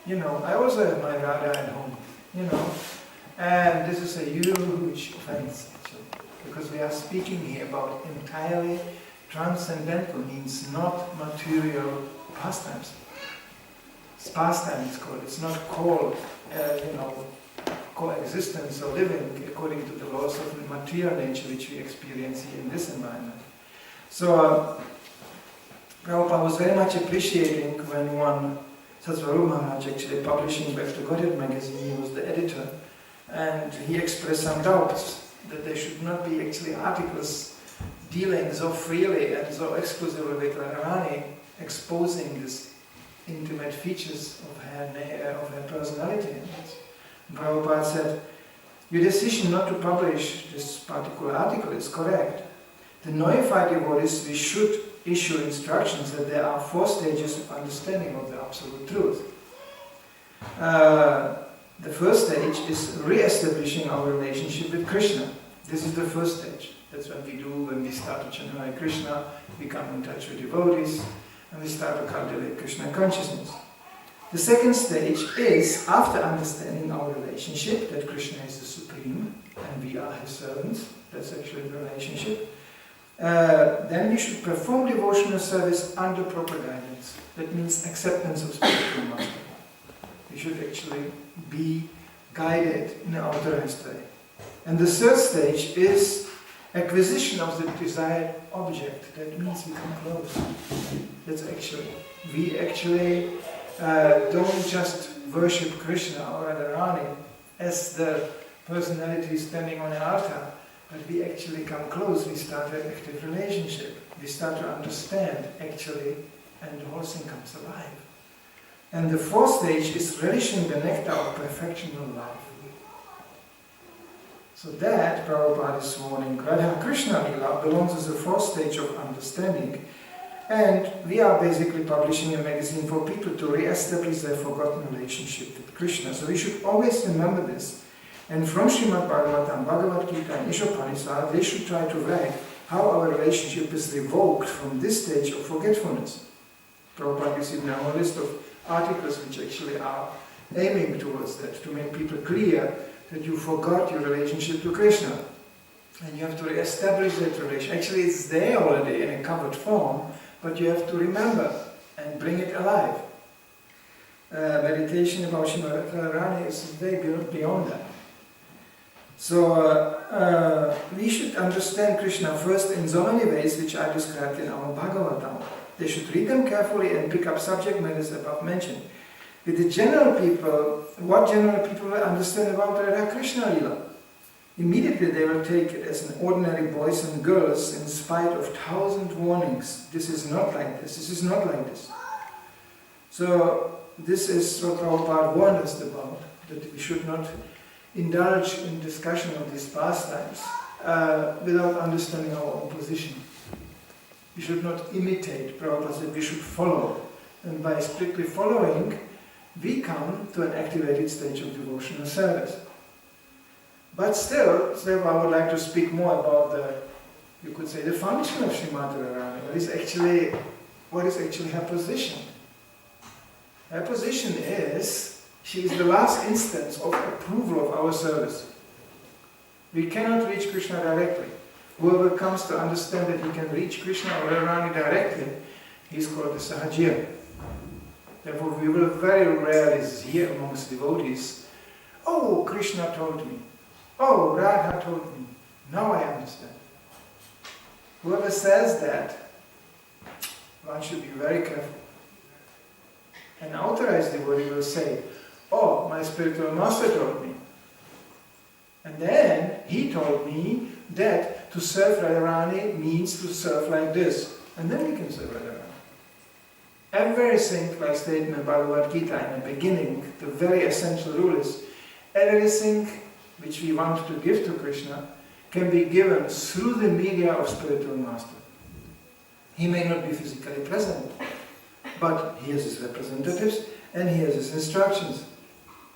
I also have my Radha at home, and this is a huge offense, actually, because we are speaking here about entirely transcendental, means not material pastimes. It's pastime, it's called. It's not called, coexistence or living according to the laws of the material nature which we experience here in this environment. So, Prabhupada was very much appreciating when one Satsvaru Maharaj actually publishing Back to Godhead magazine, he was the editor, and he expressed some doubts that there should not be actually articles dealing so freely and so exclusively with Radharani, exposing these intimate features of her personality. And Prabhupada said, your decision not to publish this particular article is correct. The notified devotees, we should issue instructions that there are 4 stages of understanding of the Absolute Truth. The first stage is re-establishing our relationship with Krishna. This is the first stage. That's what we do when we start to chant Hare Krishna, we come in touch with devotees, and we start to cultivate Krishna consciousness. The second stage is, after understanding our relationship, that Krishna is the Supreme, and we are His servants, that's actually the relationship, then we should perform devotional service under proper guidance. That means acceptance of spiritual master. We should actually be guided in an authorized way. And the third stage is acquisition of the desired object. That means we come close. We actually don't just worship Krishna or Radharani as the personality standing on an altar, but we actually come close, we start an active relationship. We start to understand, actually, and the whole thing comes alive. And the fourth stage is relishing the nectar of perfection of life. So that, Prabhupada is warning, Radha Krishna Lila belongs to the fourth stage of understanding. And we are basically publishing a magazine for people to re-establish their forgotten relationship with Krishna. So we should always remember this. And from Srimad Bhagavatam, Bhagavad Gita and Ishopanishad, they should try to write how our relationship is revoked from this stage of forgetfulness. Prabhupada gives you now a list of articles which actually are aiming towards that, to make people clear that you forgot your relationship to Krishna. And you have to re-establish that relationship. Actually, it's there already in a covered form, but you have to remember and bring it alive. Meditation about Srimad Radharani is way beyond that. So, we should understand Krishna first in so many ways which are described in our Bhagavatam. They should read them carefully and pick up subject matters above mentioned. With the general people, what general people will understand about Radha Krishna Lila? Immediately they will take it as an ordinary boys and girls in spite of 1,000 warnings. This is not like this, this is not like this. So this is what Prabhupada warned us about, that we should not indulge in discussion of these pastimes without understanding our own position. We should not imitate Prabhupada said we should follow. And by strictly following, we come to an activated stage of devotional service. But still, I would like to speak more about you could say, the function of Srimati Radharani. What is actually her position? Her position is, she is the last instance of approval of our service. We cannot reach Krishna directly. Whoever comes to understand that he can reach Krishna or Radharani directly, he is called the Sahajya. Therefore, we will very rarely hear amongst devotees, oh, Krishna told me. Oh, Radha told me. Now I understand. Whoever says that, one should be very careful. An authorized devotee will say, oh, my spiritual master told me. And then he told me that to serve Radharani means to serve like this. And then we can serve Radharani. Everything, like stated in Bhagavad Gita in the beginning, the very essential rule is, everything which we want to give to Krishna can be given through the media of spiritual master. He may not be physically present, but he has his representatives and he has his instructions.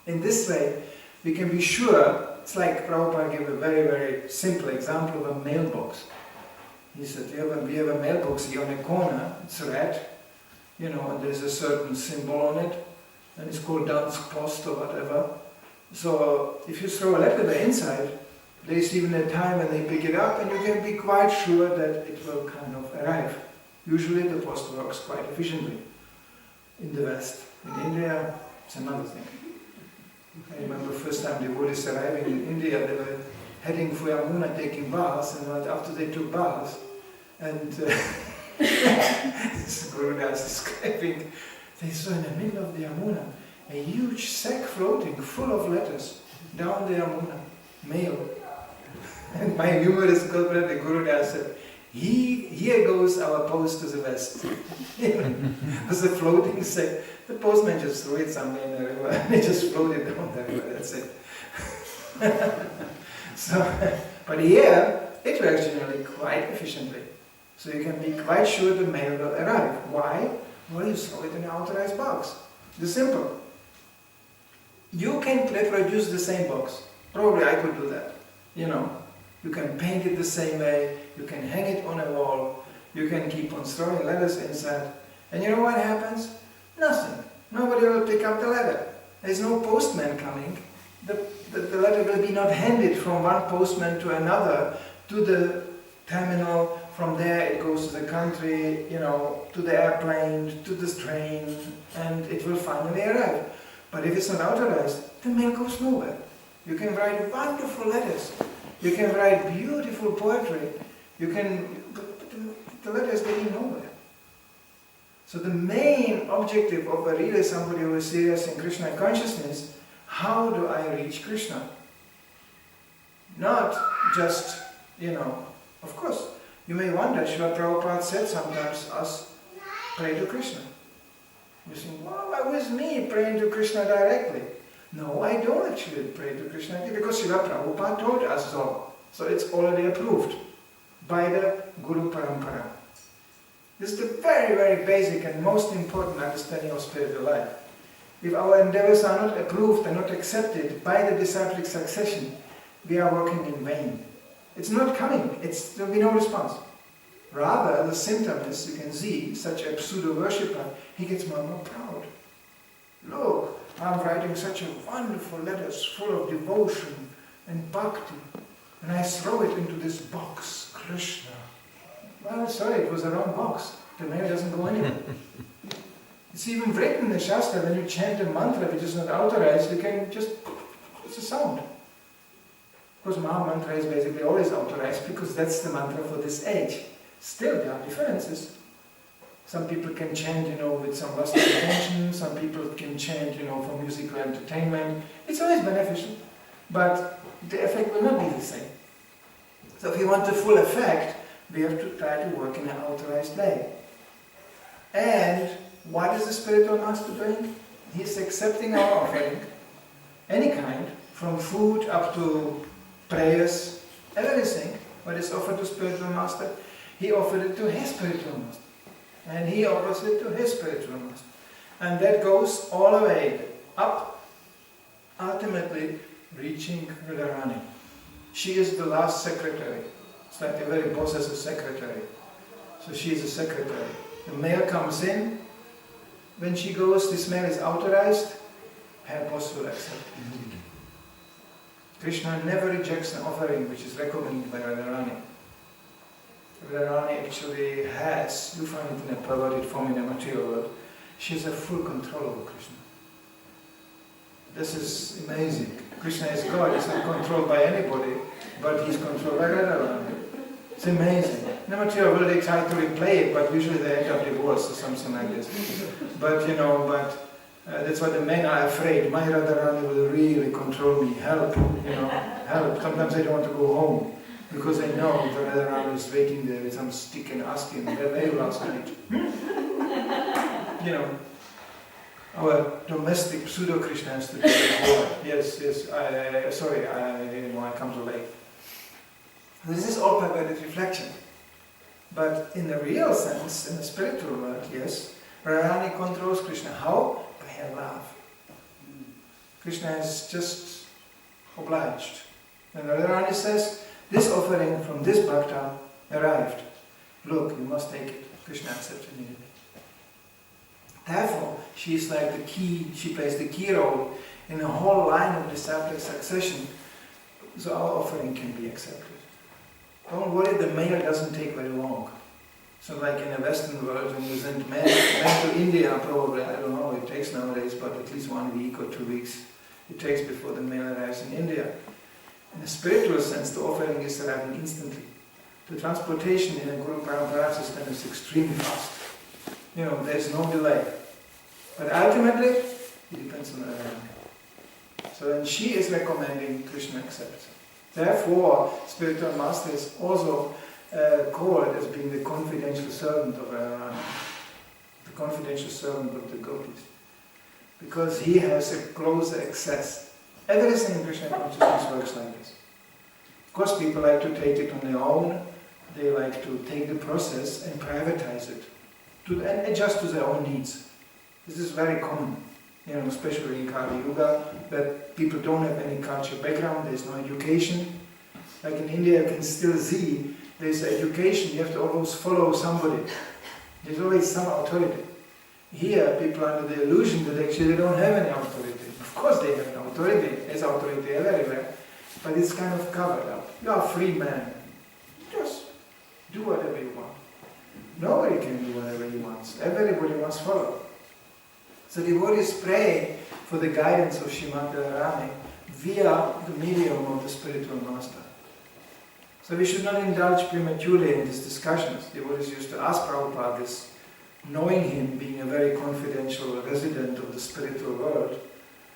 In this way, we can be sure. It's like Prabhupada gave a very, very simple example of a mailbox. He said, we have a mailbox here on a corner, it's red, and there's a certain symbol on it, and it's called Dansk Post or whatever. So if you throw a letter there inside, there's even a time when they pick it up, and you can be quite sure that it will kind of arrive. Usually the post works quite efficiently in the West. In India, it's another thing. I remember the first time devotees arriving in India, they were heading for Yamuna taking baths, and right after they took baths, and this Gurudas is describing, they saw in the middle of the Yamuna a huge sack floating full of letters down the Yamuna, mail. And my humorous girlfriend, the Gurudas, said, here goes our post to the West. It was a floating sack. The postman just threw it somewhere in the river, and it just floated down the river, that's it. So, but here, it works generally quite efficiently. So you can be quite sure the mail will arrive. Why? Well, you throw it in an authorized box. It's simple. You can reproduce the same box. Probably I could do that. You know, you can paint it the same way, you can hang it on a wall, you can keep on throwing letters inside. And you know what happens? Nothing. Nobody will pick up the letter. There's no postman coming. The letter will be not handed from one postman to another, to the terminal. From there it goes to the country, you know, to the airplane, to the train, and it will finally arrive. But if it's not authorized, the mail goes nowhere. You can write wonderful letters. You can write beautiful poetry. But the letter is getting nowhere. So the main objective of a really somebody who is serious in Krishna consciousness, how do I reach Krishna? Not just, you know, of course, you may wonder, Srila Prabhupada said sometimes, us pray to Krishna. You think, well, why was me praying to Krishna directly? No, I don't actually pray to Krishna directly, because Srila Prabhupada told us so. So it's already approved by the Guru Parampara. This is the very, very basic and most important understanding of spiritual life. If our endeavors are not approved and not accepted by the disciplic succession, we are working in vain. It's not coming, there will be no response. Rather, the symptom is, you can see, such a pseudo-worshipper, he gets more and more proud. Look, I'm writing such a wonderful letters full of devotion and bhakti, and I throw it into this box, Krishna. Well, sorry, it was the wrong box. The mail doesn't go anywhere. It's even written in the Shastra, when you chant a mantra which is not authorized, you can just, it's a sound. Of course, Maha Mantra is basically always authorized, because that's the mantra for this age. Still, there are differences. Some people can chant, you know, with some Vastu intention, some people can chant, you know, for musical entertainment. It's always beneficial, but the effect will not be the same. So if you want the full effect, we have to try to work in an authorized way. And what is the spiritual master doing? He's accepting our offering, any kind, from food up to prayers, everything, what is offered to spiritual master, he offered it to his spiritual master. And he offers it to his spiritual master. And that goes all the way up, ultimately reaching Radharani. She is the last secretary. It's like the very boss has a secretary. So she is a secretary. The mail comes in. When she goes, this mail is authorized. Her boss will accept it. Krishna never rejects an offering which is recommended by Radharani. Radharani actually has, you find it in a perverted form in the material world, she has a full control over Krishna. This is amazing. Krishna is God, he's not controlled by anybody, but he's controlled by Radharani. It's amazing. In the material world they try to replay it, but usually they end up divorced or something like this. But you know, that's why the men are afraid. My Radharani will really control me. Help, you know, help. Sometimes they don't want to go home because they know the Radharani is waiting there with some stick and asking, where were you last night? You know, our domestic pseudo-Krishna has to do that. Yes, sorry, I come too late. This is all perverted reflection. But in the real sense, in the spiritual world, yes, Radharani controls Krishna. How? By her love. Krishna is just obliged. When Radharani says, this offering from this bhakta arrived, look, you must take it. Krishna accepts immediately. Therefore, she is like the key, she plays the key role in a whole line of disciplic succession, so our offering can be accepted. Don't worry, the mail doesn't take very long. So like in the Western world, when you send mail to India, probably, I don't know what it takes nowadays, but at least 1 week or 2 weeks it takes before the mail arrives in India. In a spiritual sense, the offering is arriving instantly. The transportation in a Guru Parampara system is extremely fast. There's no delay. But ultimately, it depends on the arrival. So then she is recommending Krishna accepts. Therefore, spiritual master is also called as being the confidential servant of Radharani, the confidential servant of the gopis, because he has a closer access. Everything in Krishna consciousness works like this. Of course, people like to take it on their own. They like to take the process and privatize it, and adjust to their own needs. This is very common, especially in Kali Yuga, that people don't have any cultural background, there's no education. Like in India, you can still see there's education, you have to always follow somebody. There's always some authority. Here, people are under the illusion that actually they don't have any authority. Of course they have an authority, there's authority everywhere, but it's kind of covered up. You are a free man. Just do whatever you want. Nobody can do whatever he wants. Everybody must follow. So devotees pray for the guidance of Srimati Radharani via the medium of the spiritual master. So we should not indulge prematurely in these discussions. Devotees used to ask Prabhupada this, knowing him being a very confidential resident of the spiritual world.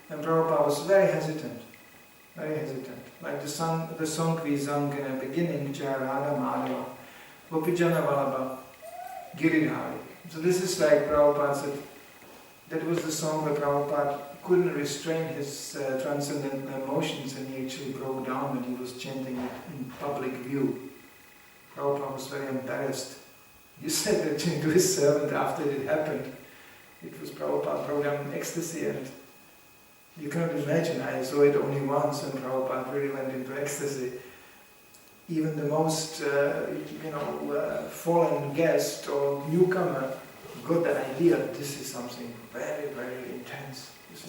And Prabhupada was very hesitant. Very hesitant. Like the song we sang in the beginning, Jaya Radha Madhava, Gopijana Vallabha, Giridhari. So this is like Prabhupada said, that was the song where Prabhupada couldn't restrain his transcendental emotions, and he actually broke down when he was chanting it in public view. Prabhupada was very embarrassed. He said actually to his servant after it happened, it was Prabhupada broke down in ecstasy, and you cannot imagine, I saw it only once and Prabhupada really went into ecstasy. Even the most foreign guest or newcomer got the idea that this is something very, very intense. This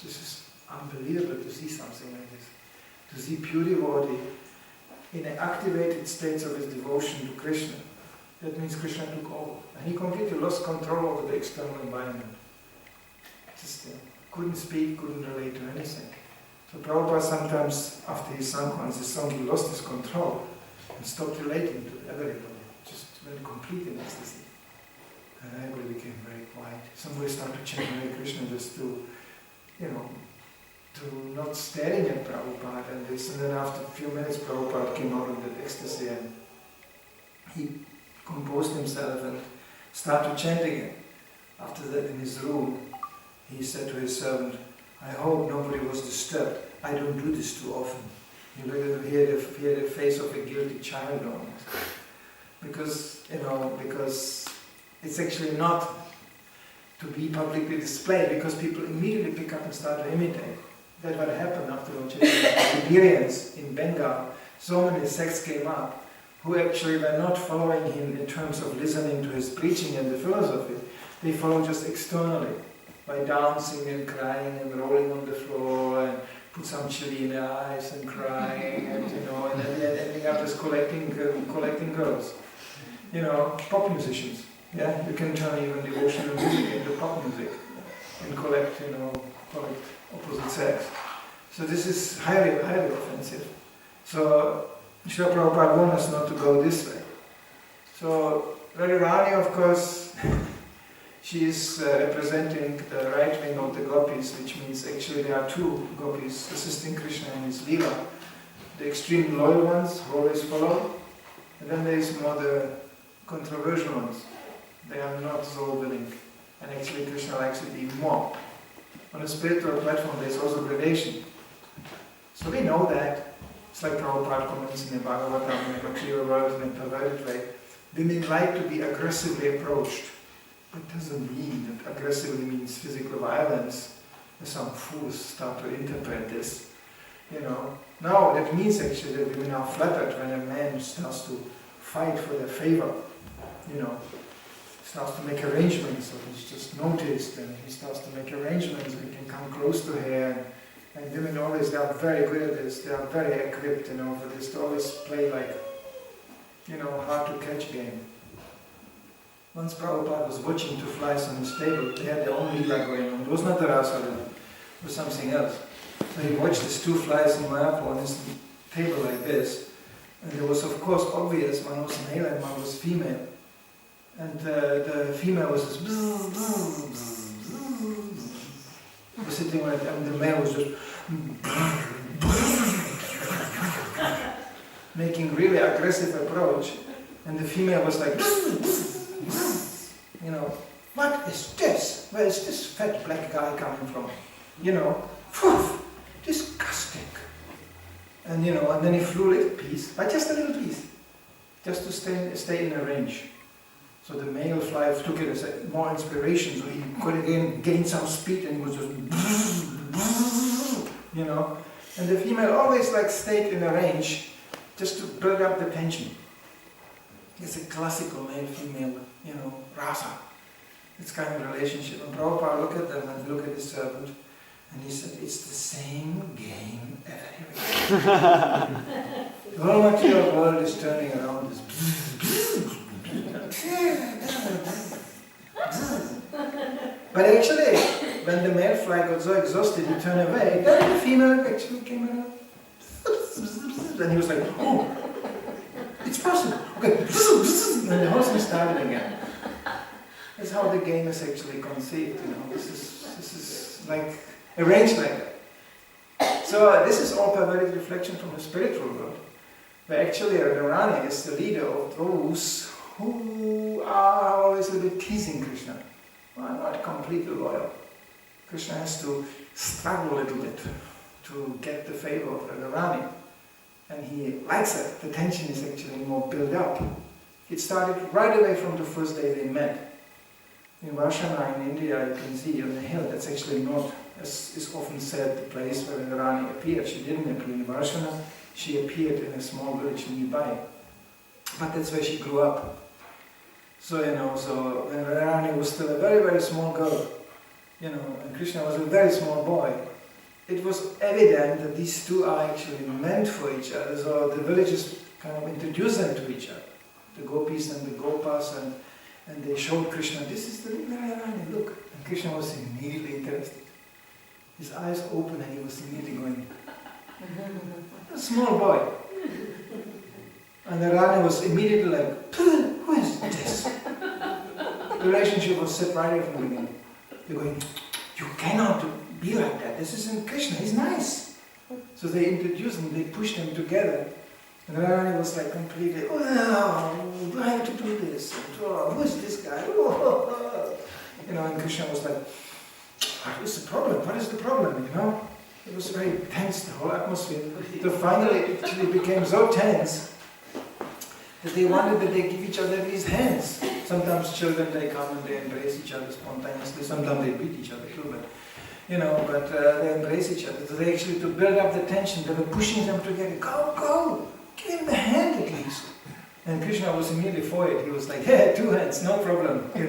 is unbelievable to see something like this. To see pure devotee in an activated state of his devotion to Krishna. That means Krishna took over. And he completely lost control over the external environment. Just couldn't speak, couldn't relate to anything. So Prabhupada sometimes, after he sang once his song, he lost his control and stopped relating to everybody. Just went complete in ecstasy. And everybody became very quiet. Somebody started to chant Hare Krishna just to not staring at Prabhupada and this. And then after a few minutes, Prabhupada came out of that ecstasy and he composed himself and started chanting it. After that, in his room, he said to his servant, I hope nobody was disturbed. I don't do this too often. He had the face of a guilty child almost. Because it's actually not to be publicly displayed, because people immediately pick up and start to imitate. That's what happened after Lord Chaitanya's Tiberians in Bengal. So many sects came up who actually were not following him in terms of listening to his preaching and the philosophy. They followed just externally, by dancing and crying and rolling on the floor and put some chili in their eyes and crying and then ending up just collecting girls. Pop musicians. Yeah, you can turn even devotional music into pop music and collect opposite sex. So this is highly, highly offensive. So Srila Prabhupada warned us not to go this way. So Radharani, of course, she is representing the right wing of the gopis, which means actually there are two gopis assisting Krishna in his lila. The extreme loyal ones who always follow, and then there is more the controversial ones. They are not so willing, and actually Krishna likes it even more. On a spiritual platform there is also gradation. So we know that. It's like Prabhupada comments in the Bhagavatam in a material world in a perverted way. Women like to be aggressively approached. But it doesn't mean that aggressively means physical violence. Some fools start to interpret this. No, that means actually that women are flattered when a man starts to fight for their favor. starts to make arrangements, so he's just noticed, and he starts to make arrangements, and he can come close to her. And women always, they are very good at this, they are very equipped, for this, to always play like, hard to catch game. Once Prabhupada was watching two flies on his table, they had their own lila going on. It was not the rasa, it was something else. So he watched these two flies in Mayapur on his table like this, and there was of course obvious, one was male and one was female. And the female was just was sitting right there, and the male was just making really aggressive approach, and the female was like, what is this? Where is this fat black guy coming from? Disgusting. And and then he flew a little piece, but just a little piece, just to stay in a range. So the male fly took it as more inspiration, so he could again gain some speed and was just, And the female always stayed in a range just to build up the tension. It's a classical male-female, rasa. This kind of relationship. And Prabhupada looked at them and looked at his servant, and he said, it's the same game everywhere. The whole material world is turning around this. But actually, when the male fly got so exhausted, he turned away, then the female actually came around. And he was like, oh, it's possible. Okay. And the whole thing started again. That's how the game is actually conceived, This is like arranged like that. So this is all perverted reflection from the spiritual world, where actually Radharani is the leader of those who are always a little bit teasing Krishna, are not completely loyal. Krishna has to struggle a little bit to get the favor of Radharani, and he likes it. The tension is actually more built up. It started right away from the first day they met. In Varshana in India, you can see on the hill, that's actually not, as is often said, the place where Radharani appeared. She didn't appear in Varshana, she appeared in a small village nearby. But that's where she grew up. So, so when Radharani was still a very, very small girl, and Krishna was a very small boy, it was evident that these two are actually meant for each other. So the villagers kind of introduced them to each other, the gopis and the gopas, and they showed Krishna, this is the Radharani, look. And Krishna was immediately interested. His eyes opened and he was immediately going, a small boy. And the Radharani was immediately like, who is this? The relationship was set right from the beginning. They're going, you cannot be like that. This isn't Krishna, he's nice. So they introduced him, they pushed them together. And Radharani was like completely, oh, do I have to do this? And, oh, who is this guy? Oh. And Krishna was like, what is the problem? What is the problem? It was very tense, the whole atmosphere. So finally it actually became so tense that they wanted that they give each other these hands. Sometimes children, they come and they embrace each other spontaneously. Sometimes they beat each other too, but they embrace each other. So they actually, to build up the tension, they were pushing them together. Go, give him the hand at least. And Krishna was immediately for it. He was like, yeah, 2 hands, no problem, And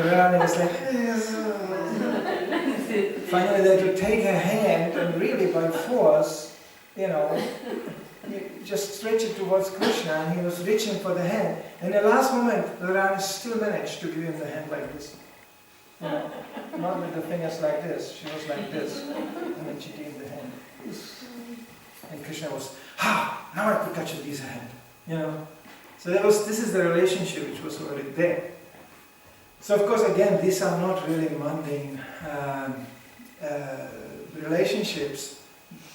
Radharani was like, finally they had to take her hand and really by force, just stretch it towards Krishna, and he was reaching for the hand. And in the last moment, Radharani still managed to give him the hand like this. Not with the fingers like this, she was like this. And then she gave him the hand. And Krishna was, now I could touch his hand. So this is the relationship which was already there. So of course, again, these are not really mundane relationships.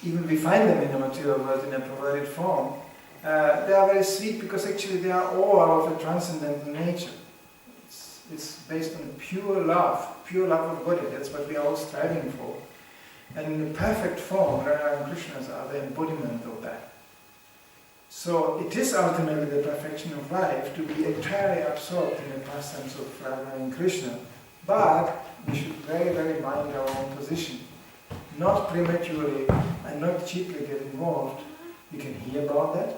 Even we find them in the material world in a perverted form. They are very sweet because actually they are all of a transcendental nature. It's based on pure love of body. That's what we are all striving for. And in the perfect form, Radha and Krishna are the embodiment of that. So it is ultimately the perfection of life to be entirely absorbed in the pastimes of Radha and Krishna. But we should very, very mind our own position. Not prematurely and not cheaply get involved. We can hear about that.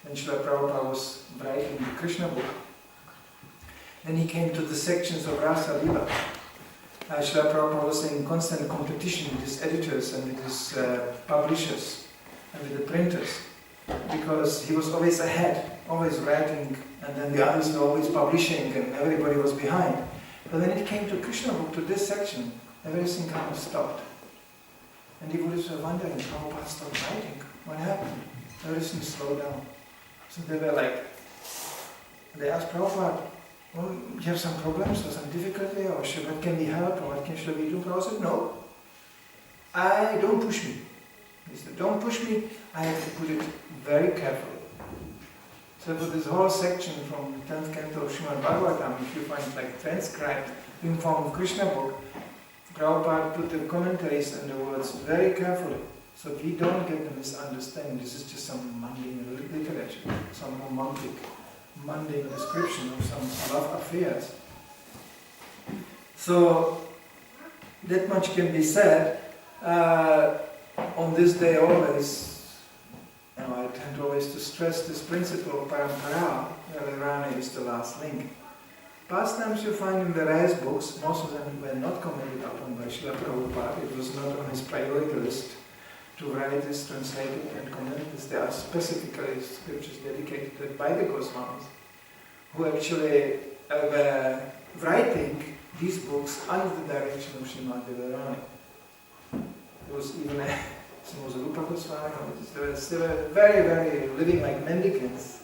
And Srila Prabhupada was writing the Krishna book. Then he came to the sections of Rasa Lila. Srila Prabhupada was in constant competition with his editors and with his publishers and with the printers, because he was always ahead, always writing, and then the others were always publishing and everybody was behind. But when it came to Krishna book, to this section, everything kind of stopped. And the devotees were wondering, Prabhupada stopped writing. What happened? Everything slowed down. So they were like, they asked Prabhupada, well, you have some problems or some difficulty, or what can we help, or what should we do? Prabhupada said, no, don't push me. He said, don't push me, I have to put it very carefully. So for this whole section from the 10th canto of Srimad Bhagavatam, if you find like transcribed in form of Krishna book, Prabhupada put the commentaries and the words very carefully, so we don't get the misunderstanding. This is just some mundane literature, some romantic, mundane description of some love affairs. So that much can be said. On this day always, I tend always to stress this principle of parampara, where Radharani is the last link. Pastimes you find in various books, most of them were not commented upon by Srila Prabhupada. It was not on his priority list to write this, translate it, and comment this. There are specifically scriptures dedicated by the Goswamis, who actually were writing these books under the direction of Srimati Radharani. There was even some was Rupa Goswami. They were very, very living like mendicants.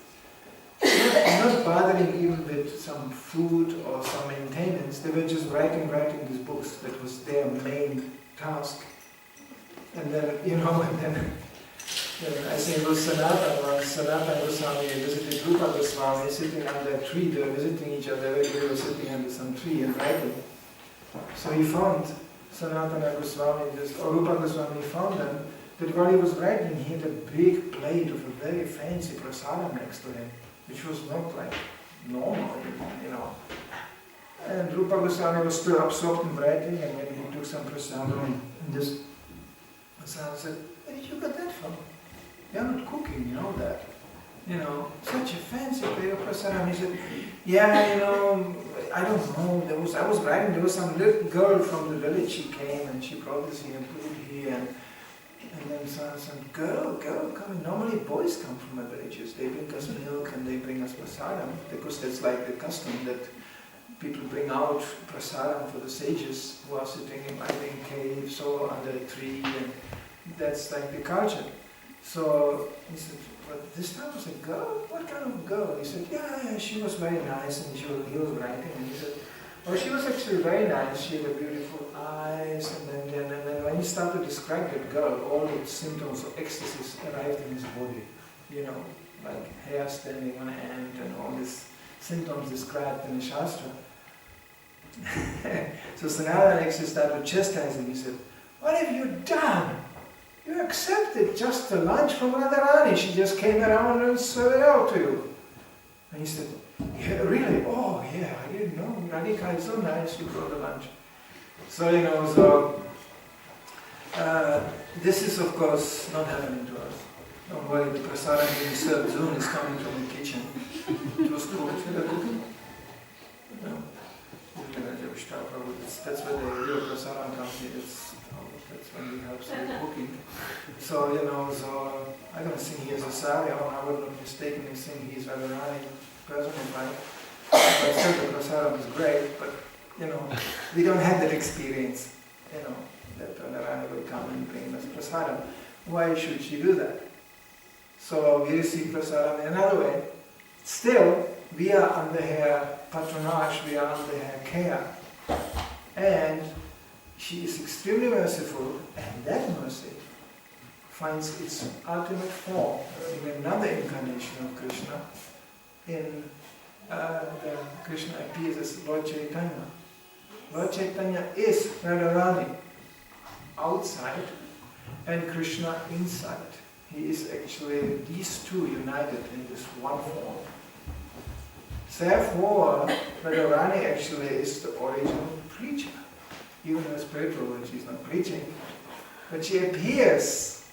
Not bothering even with some food or some maintenance. They were just writing these books. That was their main task. And then, I think it was Sanatana Goswami visited Rupa Goswami sitting under a tree. They were visiting each other. Everybody was sitting under some tree and writing. So he found Sanatana Goswami, or Rupa Goswami found them, that while he was writing, he had a big plate of a very fancy prasadam next to him, which was not like normal, And Rupa Goswami was still absorbed in writing, and when he took some prasadam, and this Goswami said, where did you get that from? You're not cooking, you know that. Such a fancy plate of prasadam. He said, I don't know, I was writing, there was some little girl from the village, she came and she brought this here and put it here, and then some girl coming. Normally boys come from the villages, they bring us milk and they bring us prasadam, because that's like the custom that people bring out prasadam for the sages who are sitting in either in caves or under a tree, and that's like the culture. So he said, but this time was a girl? What kind of girl? He said, yeah, she was very nice, and he was writing, and he said, she was actually very nice, she had beautiful eyes, and then when he started to describe that girl, all the symptoms of ecstasy arrived in his body, like hair standing on end, and all these symptoms described in the Shastra. So Sanatana actually started chastising. He said, what have you done? You accepted just the lunch from Radharani. She just came around and served it out to you. And he said, yeah, really? Oh, yeah, I didn't know. Radhika is so nice, you brought the lunch. So, this is of course not happening to us. Don't worry, the prasadam being served soon is coming from the kitchen. It was cooked. Is it cooking? No. That's where the real prasadam comes in. That's when we help with cooking. So, I don't think he is a Sarya, or I would not mistakenly think he is Radharani personified. But still the prasadam is great, but we don't have that experience, that Radharani will come and bring us prasadam. Why should she do that? So we receive prasadam in another way. Still, we are under her patronage, we are under her care. And she is extremely merciful, and that mercy finds its ultimate form in another incarnation of Krishna. In the Krishna appears as Lord Chaitanya. Lord Chaitanya is Radharani outside and Krishna inside. He is actually these two united in this one form. Therefore, Radharani actually is the original preacher. Even in the spiritual world, she's not preaching, but she appears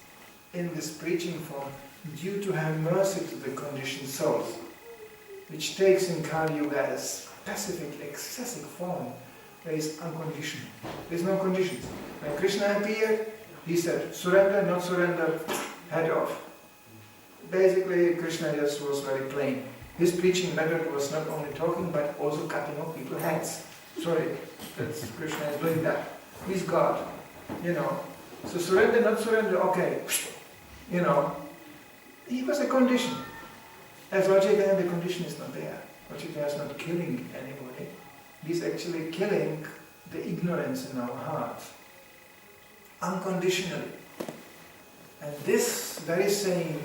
in this preaching form due to her mercy to the conditioned souls, which takes in Kali Yuga as specific, excessive form that is unconditional. There is no conditions. When Krishna appeared, he said, surrender, not surrender, head off. Basically, Krishna just was very plain. His preaching method was not only talking, but also cutting off people's heads. Sorry, that's Krishna is doing that. He's God, you know. So surrender, not surrender, okay. You know, he was a condition. As Lord Chaitanya, the condition is not there. Lord Chaitanya is not killing anybody. He's actually killing the ignorance in our hearts. Unconditionally. And this very same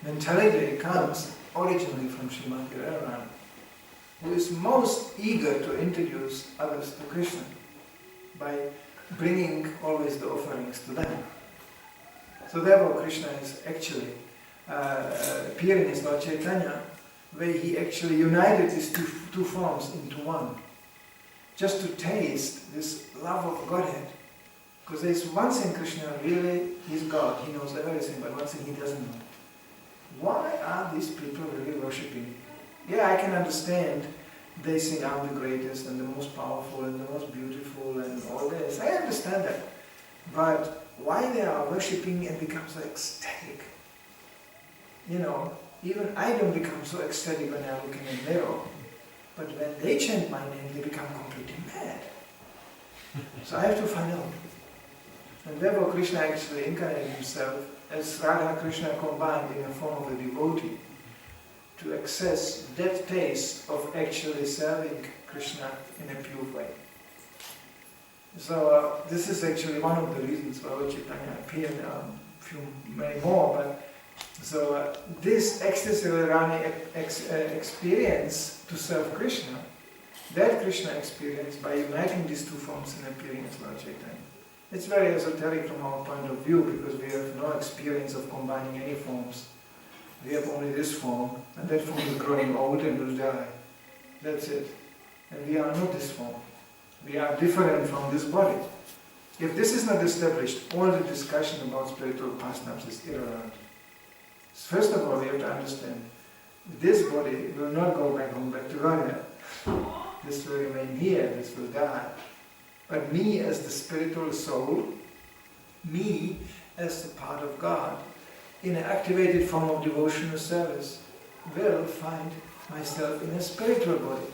mentality comes originally from Srimati Radharani, who is most eager to introduce others to Krishna by bringing always the offerings to them. So therefore Krishna is actually appearing as Lord Chaitanya, where he actually united these two forms into one, just to taste this love of Godhead. Because there's one thing Krishna really, he's God, he knows everything, but one thing he doesn't know. Why are these people really worshipping? Yeah, I can understand they think I'm the greatest and the most powerful and the most beautiful and all this. I understand that. But why they are worshipping and become so ecstatic? You know, even I don't become so ecstatic when I'm looking in the mirror. But when they chant my name, they become completely mad. So I have to find out. And therefore Krishna actually incarnated himself as Radha Krishna combined in the form of a devotee to access that taste of actually serving Krishna in a pure way. So this is actually one of the reasons why Lord Chaitanya appeared, many more, but so this ecstasy Radharani experience to serve Krishna, that Krishna experience by uniting these two forms and appearing as Lord Chaitanya. It's very esoteric from our point of view because we have no experience of combining any forms. We have only this form, and that form is growing old and will die. That's it. And we are not this form. We are different from this body. If this is not established, all the discussion about spiritual pastimes is irrelevant. First of all, we have to understand, this body will not go back home, back to Godhead. This will remain here, this will die. But me as the spiritual soul, me as the part of God, in an activated form of devotional service, will find myself in a spiritual body.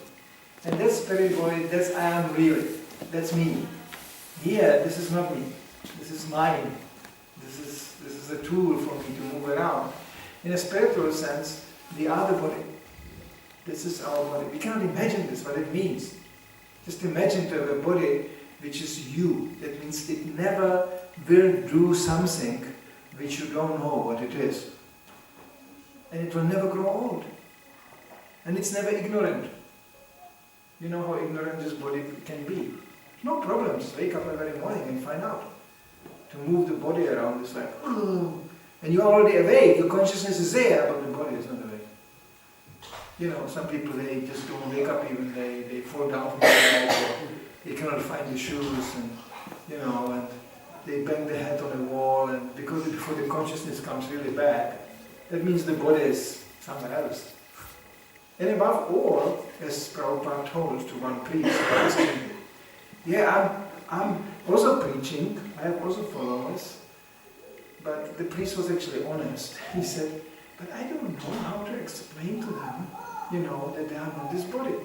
And that spiritual body, that's I am really. That's me. Here, this is not me. This is mine. This is a tool for me to move around. In a spiritual sense, we are the body. This is our body. We cannot imagine this, what it means. Just imagine to have a body which is you. That means it never will do something which you don't know what it is. And it will never grow old. And it's never ignorant. You know how ignorant this body can be. No problems. Wake up every morning and find out. To move the body around is like, oh. And you're already awake, your consciousness is there, but the body is not awake. You know, some people, they just don't wake up even, they fall down from the bed, or they cannot find the shoes, and you know, and they bang their head on the wall, and because before the consciousness comes really back, that means the body is somewhere else. And above all, as Prabhupada told to one priest, asking, yeah, I'm also preaching, I have also followers, but the priest was actually honest. He said, but I don't know how to explain to them, you know, that they are not this body.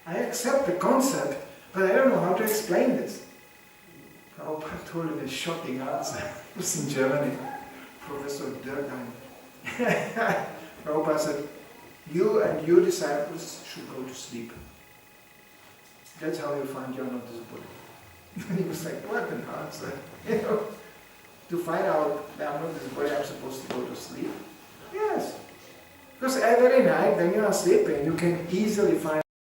I accept the concept, but I don't know how to explain this. Prabhupada told him a shocking answer. It was in Germany, Professor Durkheim. Prabhupada said, you and your disciples should go to sleep. That's how you find you're not this body. And he was like, what an answer. You know, to find out that I'm not this body, I'm supposed to go to sleep? Yes. Because every night when you are sleeping, you can easily find